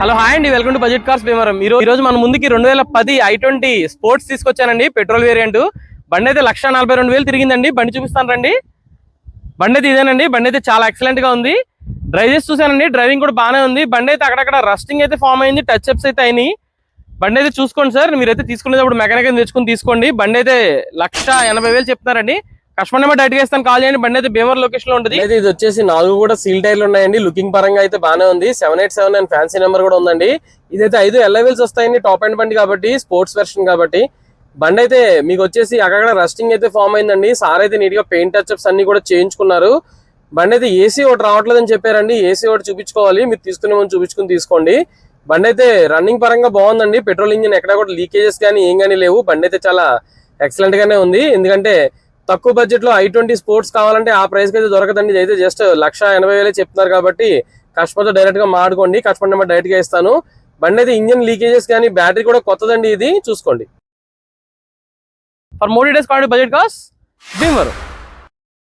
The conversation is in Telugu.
హలో హాయ్ అండి, welcome to budget cars Bhimavaram. ఈ రోజు మన ముందుకి 2010 i20 స్పోర్ట్స్ తీసుకొచ్చానండి. Petrol variant. బండి అయితే 1,42,000 తిరిగిందండి. బండి చూపిస్తాను రండి. బండి అయితే ఇదేనండి. బండి అయితే చాలా ఎక్సలెంట్ గా ఉంది. డ్రైవ్ చేసి చూసానండి, డ్రైవింగ్ కూడా బాగానే ఉంది. బండి అయితే అక్కడక్కడ రస్టింగ్ అయితే ఫామ్ అయింది, టచ్ అప్స్ అయితే అయినాయి. బండి అయితే చూసుకోండి సార్, మీరైతే తీసుకునేటప్పుడు మెకానిక్ అయితే తెచ్చుకుని తీసుకోండి. బండి అయితే 1,80,000 చెప్తున్నారండి. కస్టమర్ నెంబర్ డైరెక్ట్ గా ఇస్తాను, కాల్ చేయండి. బండి అయితే భీమవరం లొకేషన్ లో ఉంటుంది. ఇది వచ్చేసి 4 కూడా సీల్ టైర్లు ఉన్నాయండి. లుకింగ్ పరంగా అయితే బాగానే ఉంది. 787 అండ్ ఫ్యాన్సీ నెంబర్ కూడా ఉందండి. ఇదైతే 5 LIVs వస్తాయండి. టాప్ అండ్ బండి కాబట్టి, స్పోర్ట్స్ వెర్షన్ కాబట్టి. బండి అయితే మీకు వచ్చేసి అక్కడ రస్టింగ్ అయితే ఫామ్ అయిందండి. సార్ అయితే నీట్ గా పెయింట్ టచ్అప్స్ అన్ని కూడా చేయించుకున్నారు. బండి అయితే ఏసీ ఒకటి రావట్లేదని చెప్పారండి. ఏసీ ఒకటి చూపించుకోవాలి, మీరు తీసుకునే ముందు చూపించుకుని తీసుకోండి. బండి అయితే రన్నింగ్ పరంగా బాగుందండి. పెట్రోల్ ఇంజిన్ ఎక్కడ కూడా లీకేజెస్ కానీ ఏం కానీ లేవు. బండి అయితే చాలా ఎక్సలెంట్ గానే ఉంది. ఎందుకంటే తక్కువ బడ్జెట్ లో i20 స్పోర్ట్స్ కావాలంటే ఆ ప్రైస్ కి అయితే దొరకదండి. ఇది అయితే జస్ట్ 1,80,000 చెప్తున్నారు కాబట్టి కస్టమర్ తో డైరెక్ట్ గా మాట్లాడుకోండి. కస్టమర్ నెంబర్ డైరెక్ట్ గా ఇస్తాను. బండి అయితే ఇంజిన్ లీకేజెస్ కానీ బ్యాటరీ కూడా కొత్తదండి. ఇది చూసుకోండి. For more details call budget cars Bhimavaram.